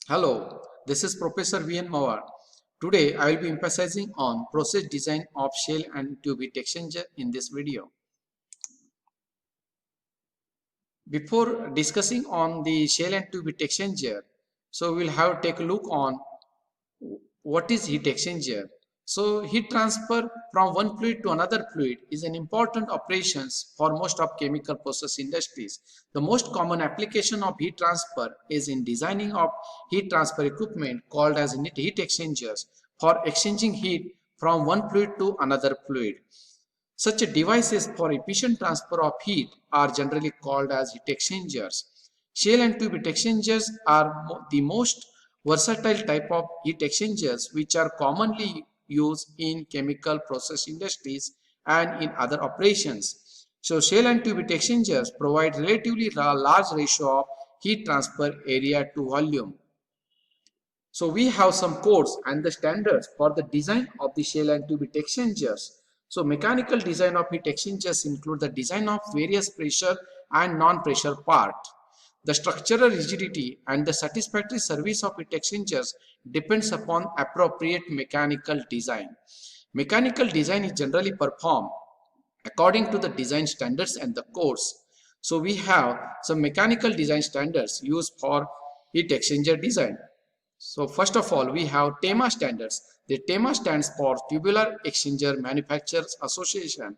Hello, this is Professor V.N. Mawar. Today I will be emphasizing on process design of shell and tube heat exchanger in this video. Before discussing on the shell and tube heat exchanger, so we will have take a look on what is heat exchanger. So heat transfer from one fluid to another fluid is an important operations for most of chemical process industries. The most common application of heat transfer is in designing of heat transfer equipment called as heat exchangers for exchanging heat from one fluid to another fluid. Such devices for efficient transfer of heat are generally called as heat exchangers. Shell and tube heat exchangers are the most versatile type of heat exchangers which are commonly used in chemical process industries and in other operations. So shell and tube heat exchangers provide relatively large ratio of heat transfer area to volume. So we have some codes and the standards for the design of the shell and tube heat exchangers. So mechanical design of heat exchangers include the design of various pressure and non-pressure part. The structural rigidity and the satisfactory service of heat exchangers depends upon appropriate mechanical design. Mechanical design is generally performed according to the design standards and the codes. So we have some mechanical design standards used for heat exchanger design. So first of all, we have TEMA standards. The TEMA stands for Tubular Exchanger Manufacturers Association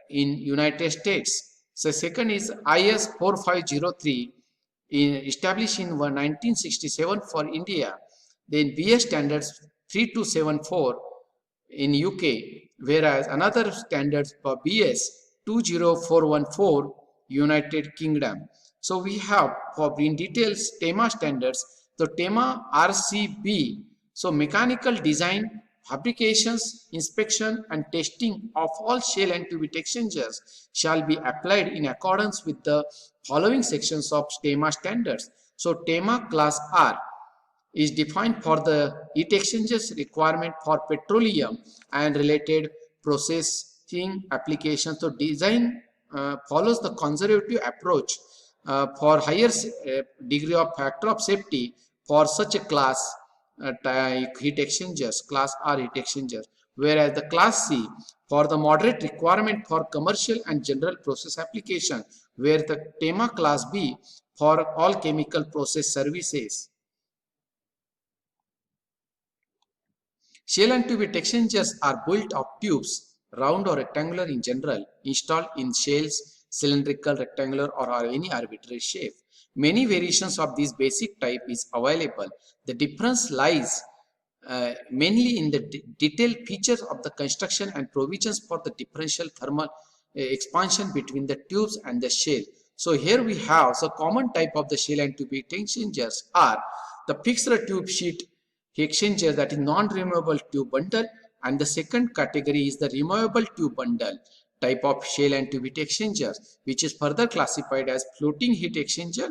in United States. So second is IS 4503 established in 1967 for India. Then BS standards 3274 in UK, whereas another standards for BS 20414 United Kingdom. So we have for in details TEMA standards. So TEMA RCB, so mechanical design, fabrications, inspection and testing of all shell and tube heat exchangers shall be applied in accordance with the following sections of TEMA standards. So TEMA class R is defined for the heat exchangers requirement for petroleum and related processing applications. So design follows the conservative approach for higher degree of factor of safety for such a class heat exchangers, class R heat exchangers, whereas the class C for the moderate requirement for commercial and general process application, where the TEMA class B for all chemical process services. Shell and tube heat exchangers are built of tubes, round or rectangular in general, installed in shells, cylindrical, rectangular or any arbitrary shape. Many variations of this basic type is available. The difference lies mainly in the detailed features of the construction and provisions for the differential thermal expansion between the tubes and the shell. So here we have the common type of the shell and tube heat exchangers are the fixed tube sheet exchanger, that is non-removable tube bundle, and the second category is the removable tube bundle type of shell and tube heat exchangers, which is further classified as floating heat exchanger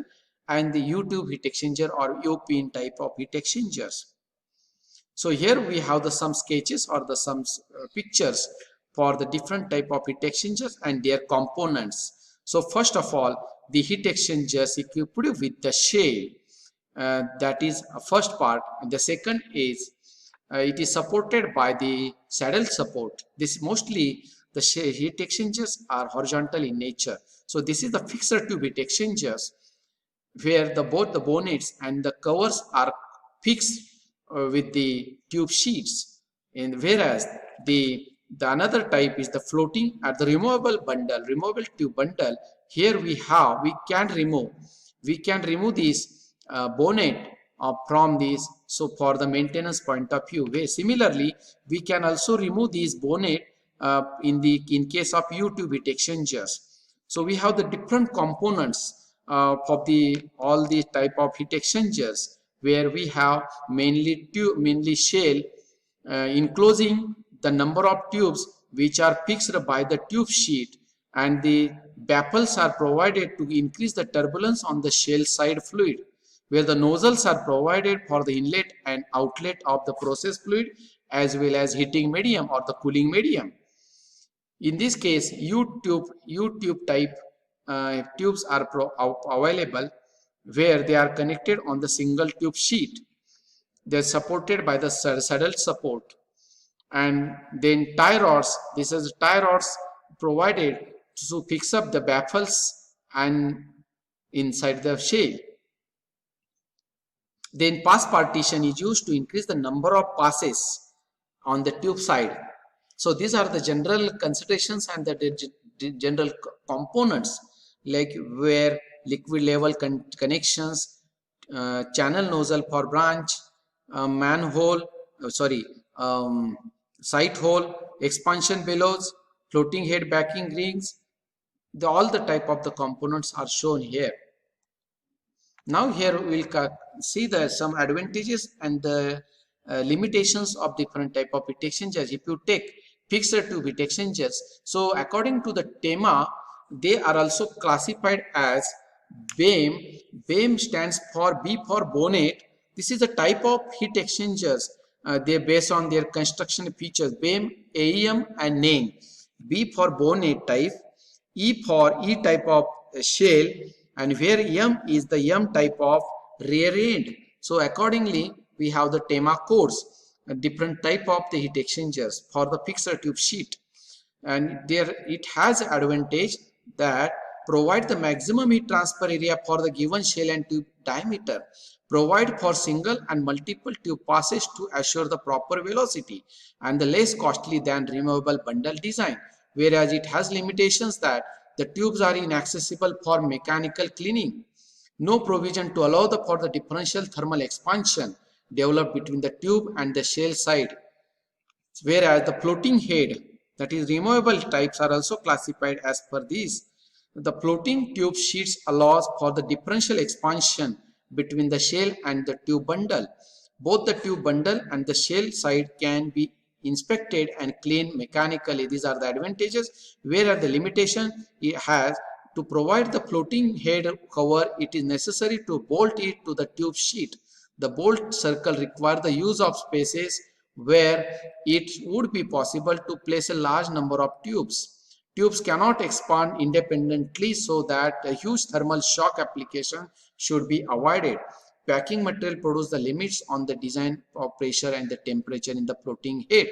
and the U-tube heat exchanger or U-pin type of heat exchangers. So here we have the some sketches or the some pictures for the different type of heat exchangers and their components. So first of all, the heat exchangers equipped with the shell, that is first part, and the second is it is supported by the saddle support. This mostly the heat exchangers are horizontal in nature. So this is the fixed tube heat exchangers where both the bonnets and the covers are fixed with the tube sheets, and whereas the another type is the floating at the removable tube bundle. Here we can remove this bonnet from this, so for the maintenance point of view. Where similarly we can also remove these bonnet in case of U-tube heat exchangers. So we have the different components of all these type of heat exchangers, where we have mainly shell enclosing the number of tubes which are fixed by the tube sheet, and the baffles are provided to increase the turbulence on the shell side fluid, where the nozzles are provided for the inlet and outlet of the process fluid as well as heating medium or the cooling medium. In this case, U-tube type tubes are available, where they are connected on the single tube sheet. They are supported by the saddle support. And then tie rods, this is tie rods provided to fix up the baffles and inside the shell. Then pass partition is used to increase the number of passes on the tube side. So these are the general considerations and the general components, like where liquid level connections, channel nozzle for branch, manhole, sight hole, expansion bellows, floating head backing rings. All the type of the components are shown here. Now here we will see some advantages and the limitations of different type of heat exchangers. If you take fixed tube heat exchangers, so according to the TEMA, they are also classified as BAME. BAME stands for B for bonnet. This is a type of heat exchangers. They based on their construction features. BAME, AEM and NANE. B for bonnet type, E for E type of shell, and where M is the M type of rear end. So accordingly, we have the TEMA codes, a different type of the heat exchangers for the fixed tube sheet. And there it has advantage that provide the maximum heat transfer area for the given shell and tube diameter, provide for single and multiple tube passes to assure the proper velocity, and the less costly than removable bundle design, whereas it has limitations that the tubes are inaccessible for mechanical cleaning. No provision to allow for the differential thermal expansion developed between the tube and the shell side. Whereas the floating head, that is removable types, are also classified as per these. The floating tube sheets allows for the differential expansion between the shell and the tube bundle. Both the tube bundle and the shell side can be inspected and cleaned mechanically. These are the advantages. Whereas the limitation it has, to provide the floating head cover, it is necessary to bolt it to the tube sheet. The bolt circle requires the use of spaces where it would be possible to place a large number of tubes. Tubes cannot expand independently, so that a huge thermal shock application should be avoided. Packing material produces the limits on the design of pressure and the temperature in the floating head,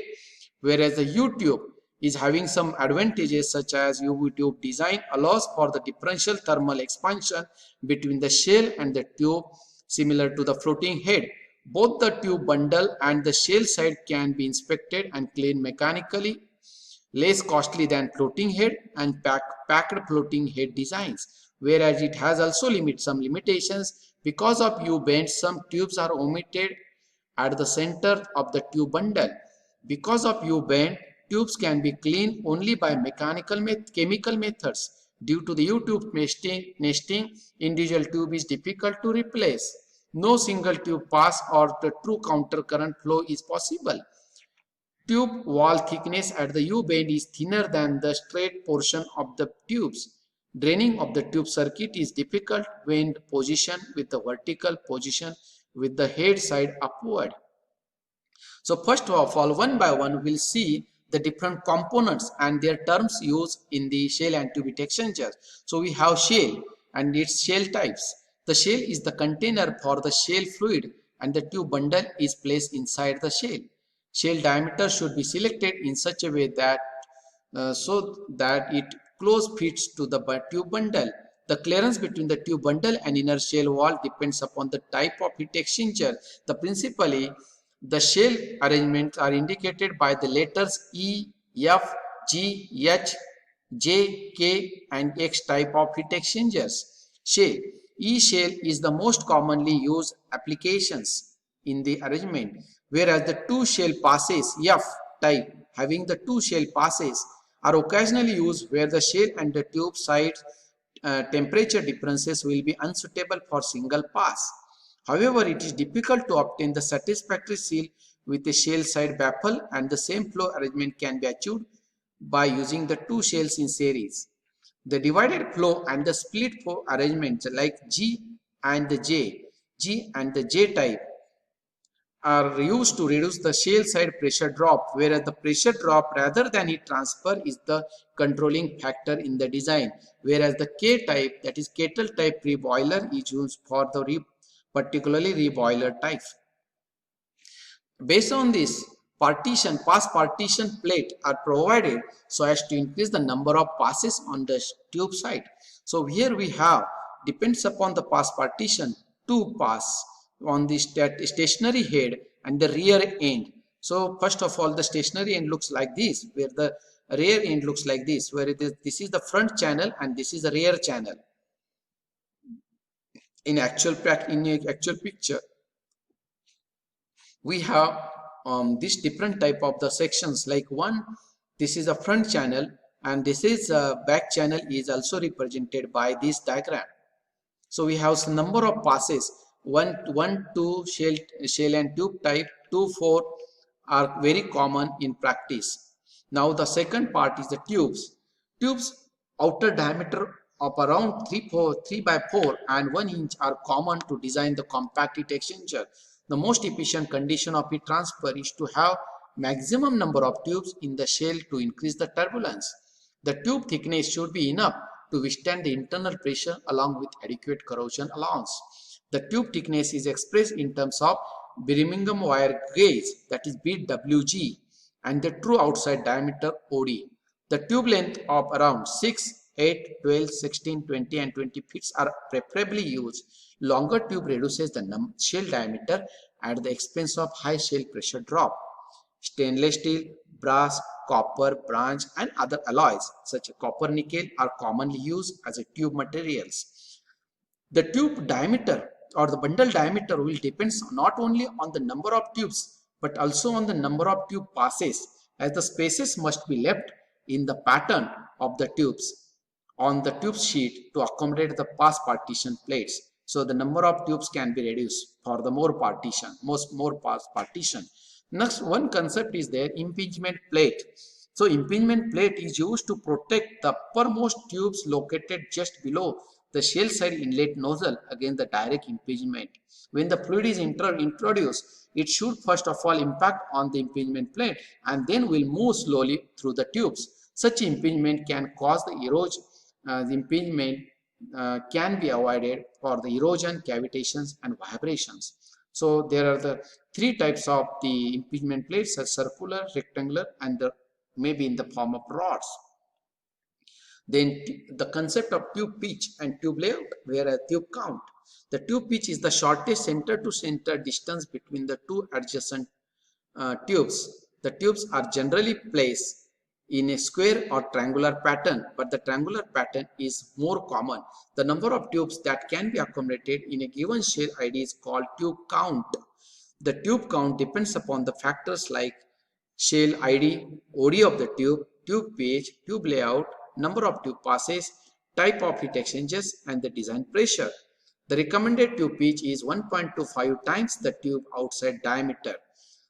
whereas the U-tube is having some advantages, such as U-tube design allows for the differential thermal expansion between the shell and the tube, similar to the floating head. Both the tube bundle and the shell side can be inspected and cleaned mechanically, less costly than floating head and packed floating head designs, whereas it has also some limitations. Because of U-bend, some tubes are omitted at the center of the tube bundle. Because of U-bend, tubes can be cleaned only by chemical methods. Due to the U-tube nesting, individual tube is difficult to replace. No single tube pass or the true counter current flow is possible. Tube wall thickness at the U-bend is thinner than the straight portion of the tubes. Draining of the tube circuit is difficult when positioned with the vertical position with the head side upward. So first of all, one by one, we'll see the different components and their terms used in the shell and tube heat exchangers. So we have shell and its shell types. The shell is the container for the shell fluid, and the tube bundle is placed inside the shell. Shell diameter should be selected in such a way that so that it close fits to the tube bundle. The clearance between the tube bundle and inner shell wall depends upon the type of heat exchanger. Principally, the shell arrangements are indicated by the letters E, F, G, H, J, K and X type of heat exchangers. Shell. E shell is the most commonly used applications in the arrangement, whereas the two shell passes, F type, having the two shell passes, are occasionally used where the shell and the tube side temperature differences will be unsuitable for single pass. However, it is difficult to obtain the satisfactory seal with a shell side baffle, and the same flow arrangement can be achieved by using the two shells in series. The divided flow and the split flow arrangements like G and the J type are used to reduce the shell side pressure drop, whereas the pressure drop rather than heat transfer is the controlling factor in the design, whereas the K type, that is kettle type reboiler, is used for the particularly reboiler type. Based on this, pass partition plate are provided so as to increase the number of passes on the tube side. So here we have, depends upon the pass partition, two pass on the stationary head and the rear end. So first of all, the stationary end looks like this, where the rear end looks like this, where this is the front channel and this is the rear channel. In actual picture, we have this different type of the sections, like one, this is a front channel and this is a back channel, is also represented by this diagram. So we have some number of passes, 1, 2 shell and tube type, 2, 4 are very common in practice. Now the second part is the tubes. Tubes outer diameter of around 3 by 4 and 1 inch are common to design the compact heat exchanger. The most efficient condition of heat transfer is to have maximum number of tubes in the shell to increase the turbulence. The tube thickness should be enough to withstand the internal pressure along with adequate corrosion allowance. The tube thickness is expressed in terms of Birmingham wire gauge, that is BWG, and the true outside diameter OD. The tube length of around 6, 8, 12, 16, 20 and 20 feet are preferably used. Longer tube reduces the shell diameter at the expense of high shell pressure drop. Stainless steel, brass, copper, bronze and other alloys such as copper nickel are commonly used as a tube materials. The tube diameter or the bundle diameter will depend not only on the number of tubes but also on the number of tube passes, as the spaces must be left in the pattern of the tubes on the tube sheet to accommodate the pass partition plates. So the number of tubes can be reduced for the more pass partition. Next one concept is there, impingement plate. So impingement plate is used to protect the uppermost tubes located just below the shell side inlet nozzle against the direct impingement. When the fluid is introduced, it should first of all impact on the impingement plate and then will move slowly through the tubes. Such impingement can cause the erosion. The impingement can be avoided for the erosion, cavitations and vibrations. So there are the three types of the impingement plates, a circular, rectangular and maybe in the form of rods. Then the concept of tube pitch and tube layout, where a tube count. The tube pitch is the shortest center to center distance between the two adjacent tubes. The tubes are generally placed in a square or triangular pattern, but the triangular pattern is more common. The number of tubes that can be accommodated in a given shell ID is called tube count. The tube count depends upon the factors like shell ID, OD of the tube, tube pitch, tube layout, number of tube passes, type of heat exchangers and the design pressure. The recommended tube pitch is 1.25 times the tube outside diameter.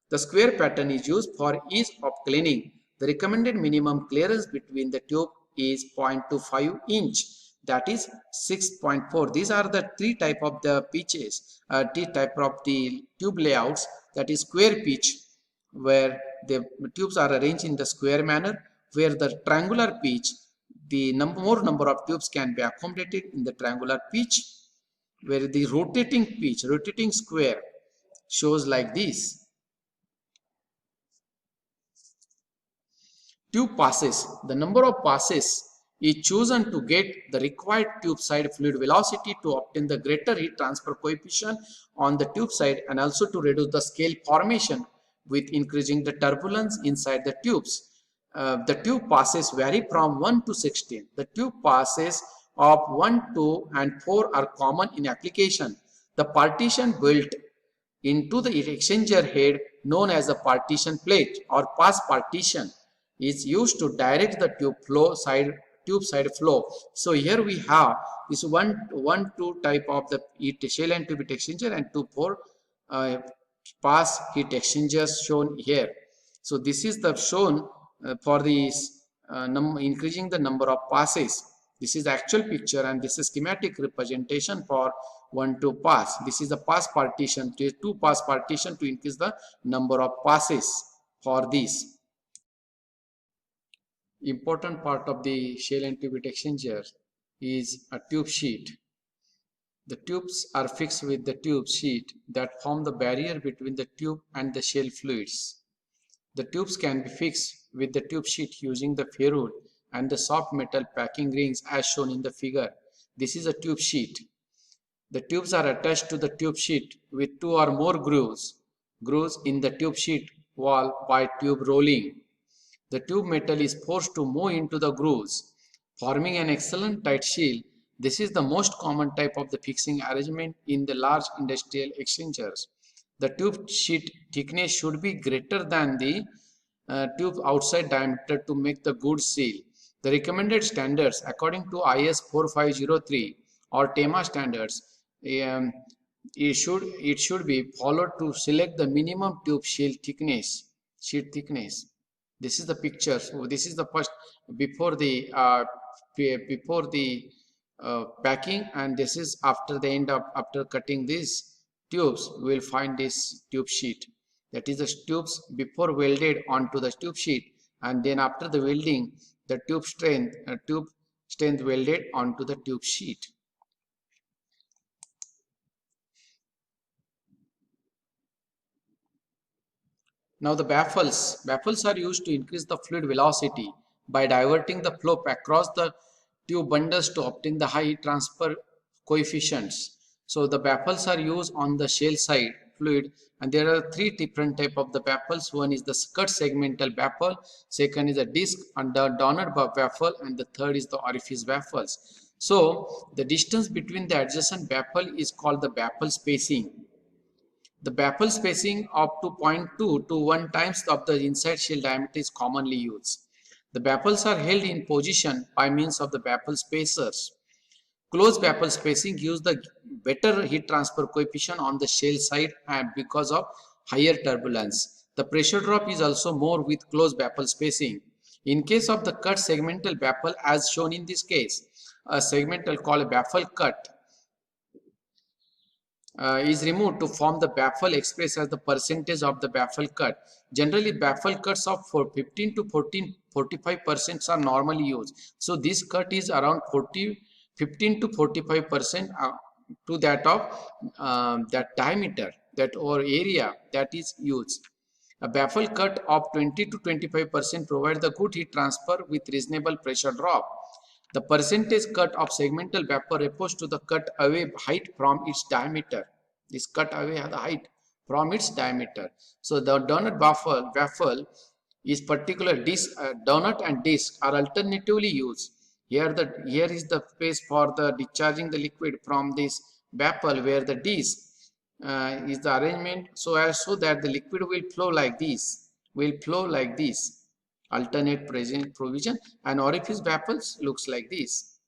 The square pattern is used for ease of cleaning. The recommended minimum clearance between the tube is 0.25 inch, that is 6.4. These are the three type of the pitches, three type of the tube layouts, that is square pitch, where the tubes are arranged in the square manner, where the triangular pitch, the more number of tubes can be accommodated in the triangular pitch, where the rotating pitch, rotating square shows like this. Tube passes. The number of passes is chosen to get the required tube side fluid velocity to obtain the greater heat transfer coefficient on the tube side and also to reduce the scale formation with increasing the turbulence inside the tubes. The tube passes vary from 1 to 16. The tube passes of 1, 2 and 4 are common in application. The partition built into the heat exchanger head known as the partition plate or pass partition is used to direct the tube side flow. So here we have this 1, 2 type of the shell and tube heat exchanger and 2, 4 pass heat exchangers shown here. So this is the shown for this increasing the number of passes. This is the actual picture and this is schematic representation for one tube pass. This is the pass partition, two pass partition to increase the number of passes for this. Important part of the shell and tube heat exchanger is a tube sheet. The tubes are fixed with the tube sheet that form the barrier between the tube and the shell fluids. The tubes can be fixed with the tube sheet using the ferrule and the soft metal packing rings as shown in the figure. This is a tube sheet. The tubes are attached to the tube sheet with two or more grooves in the tube sheet wall by tube rolling. The tube metal is forced to move into the grooves, forming an excellent tight seal. This is the most common type of the fixing arrangement in the large industrial exchangers. The tube sheet thickness should be greater than the tube outside diameter to make the good seal. The recommended standards according to IS 4503 or TEMA standards, it should be followed to select the minimum tube sheet thickness. This is the picture. So this is the first before the packing, and this is after the end of after cutting these tubes. We will find this tube sheet. That is the tubes before welded onto the tube sheet, and then after the welding, the tube strength welded onto the tube sheet. Now the baffles are used to increase the fluid velocity by diverting the flow across the tube bundles to obtain the high transfer coefficients. So the baffles are used on the shell side fluid, and there are three different type of the baffles. One is the cut segmental baffle, second is a disc and the donut baffle, and the third is the orifice baffles. So the distance between the adjacent baffle is called the baffle spacing. The baffle spacing up to 0.2 to 1 times of the inside shell diameter is commonly used. The baffles are held in position by means of the baffle spacers. Closed baffle spacing gives the better heat transfer coefficient on the shell side and because of higher turbulence. The pressure drop is also more with closed baffle spacing. In case of the cut segmental baffle, as shown in this case, a segmental called a baffle cut is removed to form the baffle expressed as the percentage of the baffle cut. Generally, baffle cuts of 15 to 45% are normally used. So this cut is around 15 to 45% to that of that diameter that or area that is used. A baffle cut of 20 to 25% provides the good heat transfer with reasonable pressure drop. The percentage cut of segmental baffle refers to the cut away height from its diameter. This cut away the height from its diameter. So the donut baffle is particular disc. Donut and disc are alternatively used. Here is the space for the discharging the liquid from this baffle, where the disc is the arrangement so that the liquid will flow like this. Alternate provision, and orifice baffles looks like this.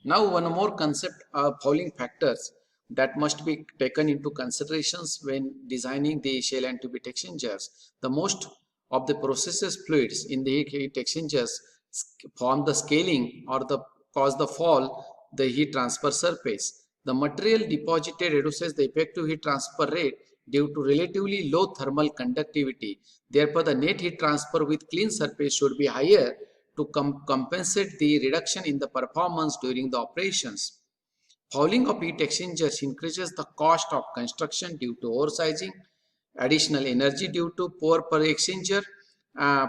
Now one more concept of fouling factors that must be taken into considerations when designing the shell and tube heat exchangers. The most of the processes fluids in the heat exchangers form the scaling or cause the fall the heat transfer surface. The material deposited reduces the effective heat transfer rate due to relatively low thermal conductivity. Therefore, the net heat transfer with clean surface should be higher to compensate the reduction in the performance during the operations. Fouling of heat exchangers increases the cost of construction due to oversizing, additional energy due to poor per exchanger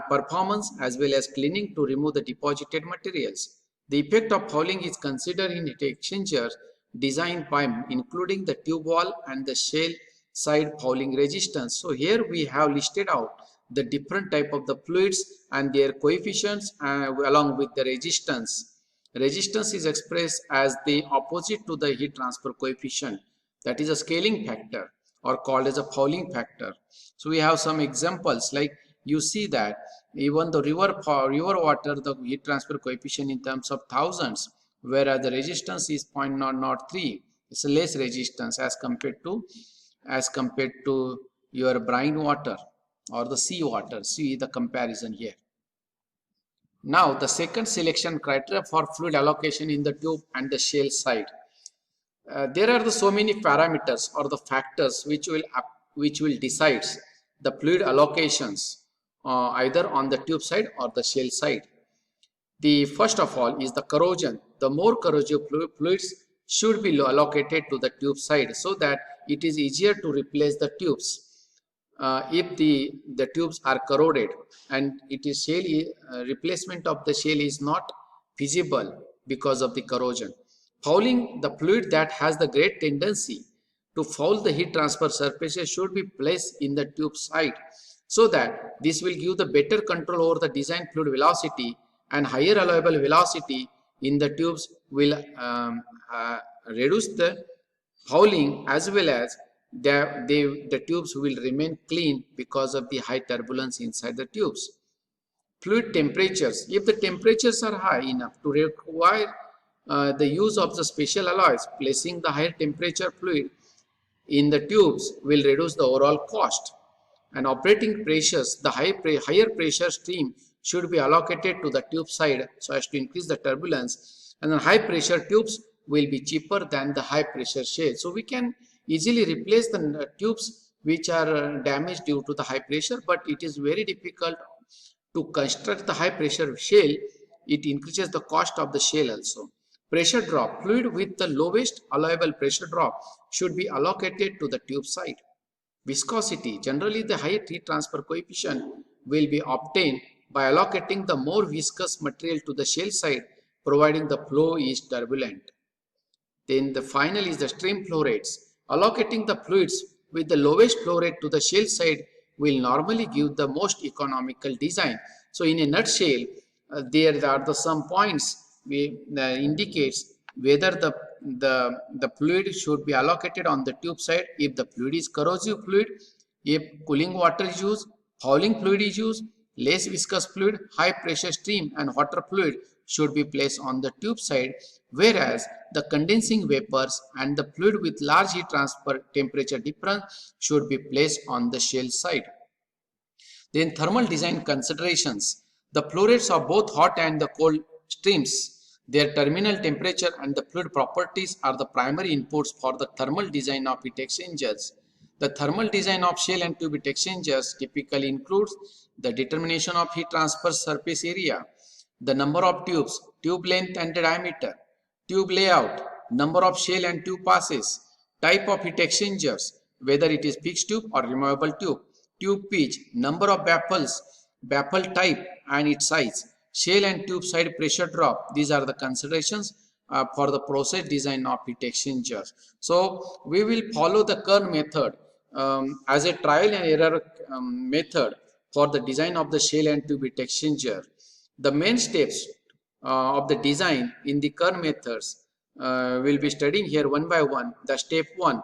performance, as well as cleaning to remove the deposited materials. The effect of fouling is considered in heat exchangers designed by including the tube wall and the shell side fouling resistance. So here we have listed out the different type of the fluids and their coefficients along with the resistance. Resistance is expressed as the opposite to the heat transfer coefficient, that is a scaling factor or called as a fouling factor. So we have some examples, like you see that even the river water, the heat transfer coefficient in terms of thousands, whereas the resistance is 0.003. It's a less resistance as compared to your brine water or the sea water. See the comparison here. Now the second selection criteria for fluid allocation in the tube and the shell side. there are so many parameters or the factors which will decide the fluid allocations either on the tube side or the shell side. The first of all is the corrosion. The more corrosive fluids should be allocated to the tube side so that it is easier to replace the tubes. If the tubes are corroded and it is shell, replacement of the shell is not feasible because of the corrosion. Fouling, the fluid that has the great tendency to foul the heat transfer surfaces should be placed in the tube side so that this will give the better control over the design fluid velocity, and higher allowable velocity in the tubes will reduce the fouling, as well as the tubes will remain clean because of the high turbulence inside the tubes. Fluid temperatures. If the temperatures are high enough to require the use of the special alloys, placing the higher temperature fluid in the tubes will reduce the overall cost. And operating pressures, the higher pressure stream should be allocated to the tube side so as to increase the turbulence, and the high pressure tubes will be cheaper than the high pressure shell. So we can easily replace the tubes which are damaged due to the high pressure, but it is very difficult to construct the high pressure shell. It increases the cost of the shell also. Pressure drop. Fluid with the lowest allowable pressure drop should be allocated to the tube side. Viscosity. Generally, the higher heat transfer coefficient will be obtained by allocating the more viscous material to the shell side, providing the flow is turbulent. Then the final is the stream flow rates. Allocating the fluids with the lowest flow rate to the shell side will normally give the most economical design. So in a nutshell, there are some points which indicates whether the fluid should be allocated on the tube side if the fluid is corrosive fluid, if cooling water is used, fouling fluid is used, less viscous fluid, high pressure stream and water fluid should be placed on the tube side, whereas the condensing vapors and the fluid with large heat transfer temperature difference should be placed on the shell side. Then thermal design considerations. The flow rates of both hot and the cold streams, their terminal temperature and the fluid properties are the primary inputs for the thermal design of heat exchangers. The thermal design of shell and tube heat exchangers typically includes the determination of heat transfer surface area, the number of tubes, tube length and diameter, tube layout, number of shell and tube passes, type of heat exchangers, whether it is fixed tube or removable tube, tube pitch, number of baffles, baffle type and its size, shell and tube side pressure drop. These are the considerations for the process design of heat exchangers. So we will follow the Kern method as a trial and error method for the design of the shell and tube heat exchanger. The main steps of the design in the Kern methods we'll be studying here one by one. The step 1,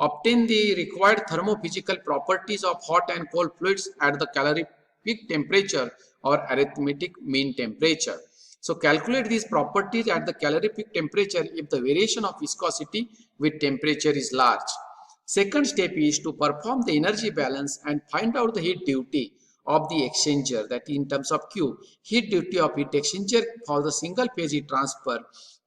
obtain the required thermophysical properties of hot and cold fluids at the calorific temperature or arithmetic mean temperature. So calculate these properties at the calorific temperature if the variation of viscosity with temperature is large. Second step is to perform the energy balance and find out the heat duty of the exchanger, that in terms of Q. Heat duty of heat exchanger for the single phase heat transfer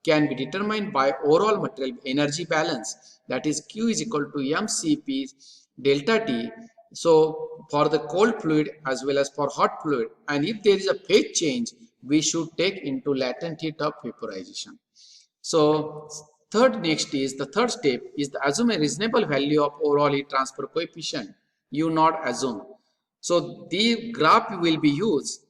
can be determined by overall material energy balance, that is Q is equal to mCp delta T. So for the cold fluid as well as for hot fluid, and if there is a phase change, we should take into latent heat of vaporization. So the third step is to assume a reasonable value of overall heat transfer coefficient, U naught assume. So the graph will be used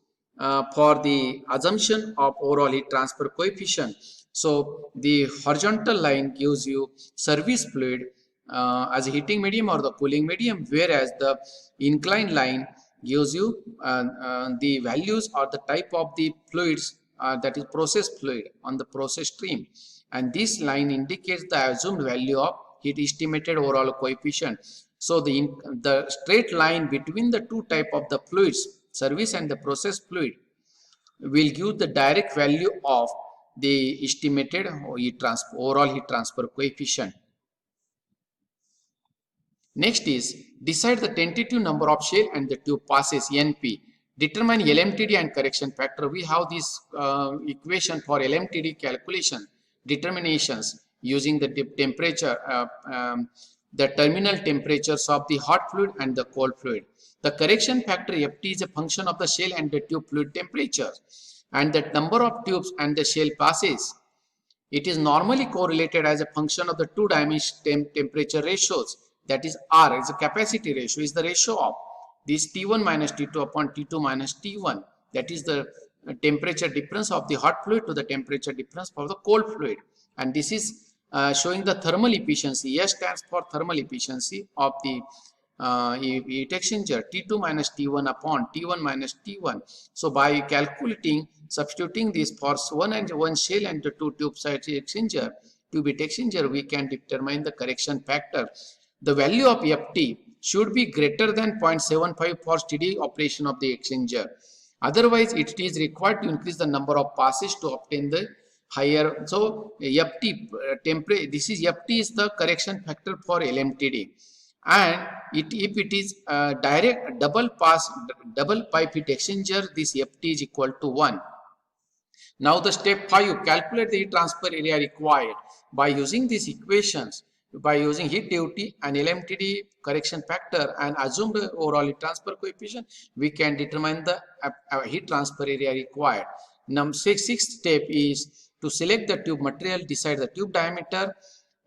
for the assumption of overall heat transfer coefficient. So the horizontal line gives you service fluid as a heating medium or the cooling medium, whereas the inclined line gives you the values or the type of the fluids that is process fluid on the process stream, and this line indicates the assumed value of heat estimated overall coefficient. So the straight line between the two type of the fluids, service and the process fluid, will give the direct value of the estimated overall heat transfer coefficient. Next is decide the tentative number of shell and the tube passes, NP. Determine LMTD and correction factor. We have this equation for LMTD calculation determinations. using the temperature, the terminal temperatures of the hot fluid and the cold fluid. The correction factor Ft is a function of the shell and the tube fluid temperature and the number of tubes and the shell passes. It is normally correlated as a function of the two-dimensional temperature ratios. That is R is a capacity ratio, is the ratio of this T1 minus T2 upon T2 minus T1. That is the temperature difference of the hot fluid to the temperature difference for the cold fluid. And this is showing the thermal efficiency. S stands for thermal efficiency of the heat exchanger, T2 minus T1 upon T1 minus T1. So by calculating, substituting this for one shell and the two tube side exchanger, tube heat exchanger, we can determine the correction factor. The value of Ft should be greater than 0.75 for steady operation of the exchanger. Otherwise, it is required to increase the number of passes to obtain the higher. So Ft this is Ft is the correction factor for LMTD. And if it is direct double pipe heat exchanger, this Ft is equal to 1. Now the step 5, calculate the heat transfer area required. By using these equations, by using heat duty and LMTD correction factor and assumed overall heat transfer coefficient, we can determine the heat transfer area required. Sixth step is to select the tube material, decide the tube diameter,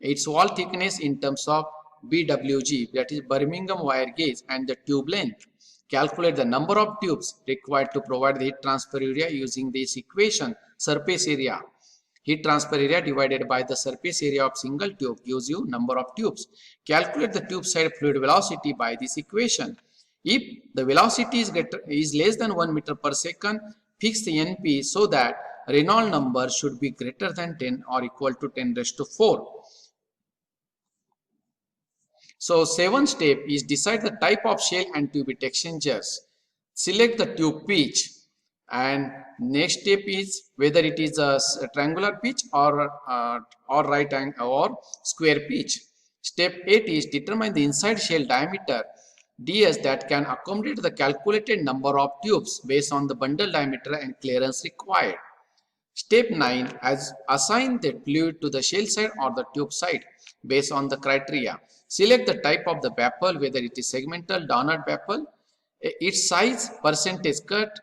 its wall thickness in terms of BWG, that is Birmingham wire gauge, and the tube length. Calculate the number of tubes required to provide the heat transfer area using this equation. Surface area, heat transfer area divided by the surface area of single tube gives you number of tubes. Calculate the tube side fluid velocity by this equation. If the velocity is less than 1 meter per second, fix the NP so that Reynolds number should be greater than 10 or equal to 10 raised to 4. So 7th step is decide the type of shell and tube heat exchangers. Select the tube pitch, and next step is whether it is a triangular pitch or right angle or square pitch. Step 8 is determine the inside shell diameter ds that can accommodate the calculated number of tubes based on the bundle diameter and clearance required. Step 9 assign the fluid to the shell side or the tube side based on the criteria. Select the type of the baffle, whether it is segmental, Donald baffle, its size, percentage cut,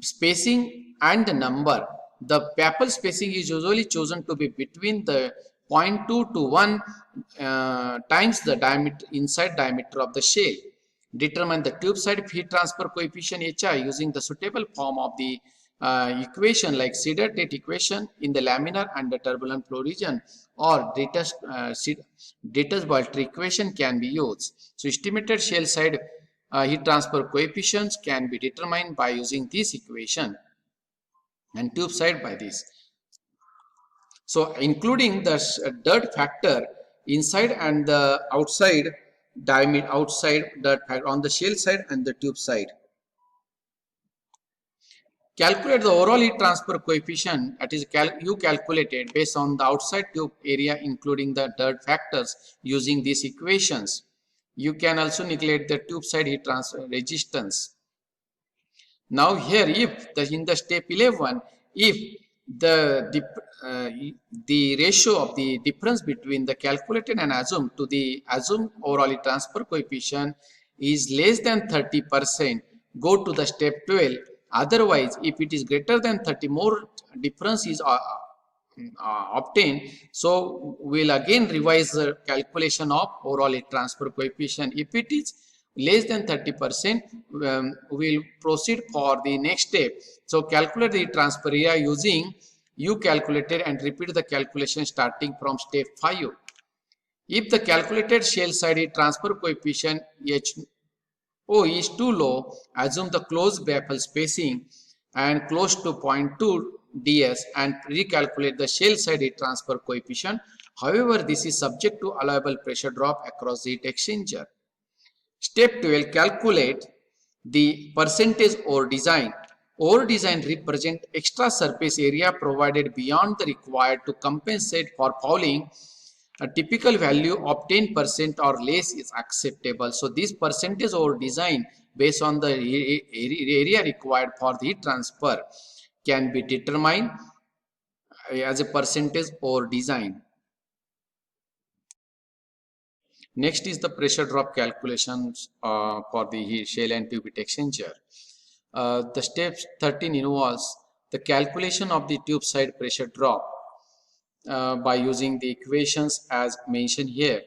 spacing and the number. The baffle spacing is usually chosen to be between the 0.2 to 1 times the diameter, inside diameter of the shell. Determine the tube side heat transfer coefficient HI using the suitable form of the equation like Cedar-Tate equation in the laminar and the turbulent flow region, or Daytons-Boelter equation can be used. So estimated shell side heat transfer coefficients can be determined by using this equation and tube side by this. So including the dirt factor inside and the outside diameter, outside dirt factor on the shell side and the tube side. Calculate the overall heat transfer coefficient, that is you calculated based on the outside tube area including the dirt factors using these equations. You can also neglect the tube side heat transfer resistance. Now here if in the step 11, if the ratio of the difference between the calculated and assumed to the assumed overall heat transfer coefficient is less than 30%, go to the step 12. Otherwise, if it is greater than 30, more difference is obtained. So we'll again revise the calculation of overall heat transfer coefficient. If it is less than 30%, we'll proceed for the next step. So calculate the heat transfer area using you calculated and repeat the calculation starting from step 5. If the calculated shell side heat transfer coefficient HO is too low, assume the closed baffle spacing and close to 0.2 ds and recalculate the shell side heat transfer coefficient. However, this is subject to allowable pressure drop across the heat exchanger. Step 12, calculate the percentage ore design. Ore design represent extra surface area provided beyond the required to compensate for fouling. A typical value of 10% or less is acceptable. So this percentage ore design based on the area required for the heat transfer can be determined as a percentage ore design. Next is the pressure drop calculations for the shell and tube heat exchanger. The step 13 involves the calculation of the tube side pressure drop by using the equations as mentioned here.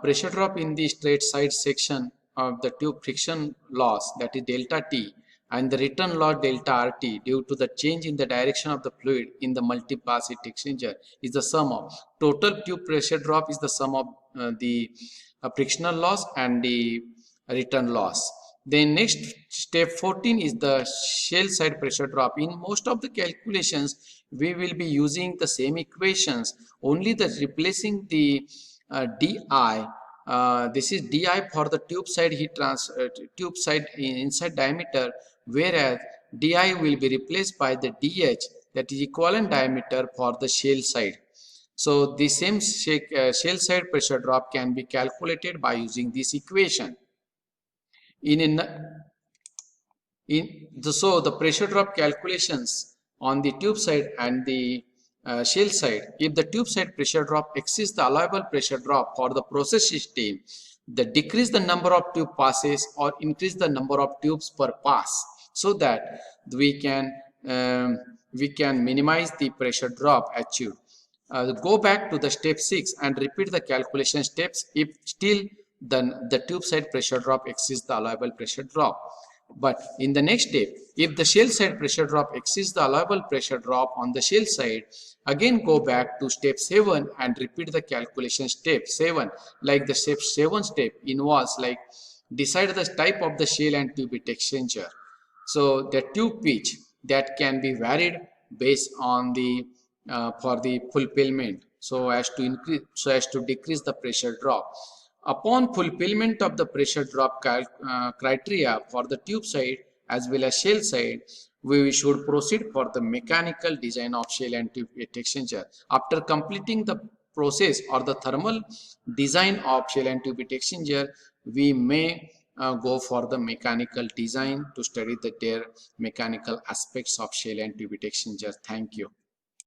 Pressure drop in the straight side section of the tube friction loss, that is delta T, and the return loss delta RT due to the change in the direction of the fluid in the multi-pass heat exchanger is the sum of total tube pressure drop is the sum of the frictional loss and the return loss. Then next step 14 is the shell side pressure drop. In most of the calculations we will be using the same equations, only the replacing the DI. This is DI for the tube side tube side inside diameter, whereas DI will be replaced by the DH, that is equivalent diameter for the shell side. So the same shell side pressure drop can be calculated by using this equation. So the pressure drop calculations on the tube side and the shell side, if the tube side pressure drop exceeds the allowable pressure drop for the process system, the decrease the number of tube passes or increase the number of tubes per pass, so that we can minimize the pressure drop achieved. Go back to the step 6 and repeat the calculation steps if still the tube side pressure drop exceeds the allowable pressure drop. But in the next step, if the shell side pressure drop exceeds the allowable pressure drop on the shell side, again go back to step 7 and repeat the calculation step 7. Like the step 7 step involves like decide the type of the shell and tube heat exchanger. So the tube pitch that can be varied based on the for the fulfillment, so as to decrease the pressure drop. Upon fulfillment of the pressure drop criteria for the tube side as well as shell side, we should proceed for the mechanical design of shell and tube heat exchanger. After completing the process or the thermal design of shell and tube heat exchanger, we may go for the mechanical design to study their mechanical aspects of shell and tube heat exchanger. Thank you.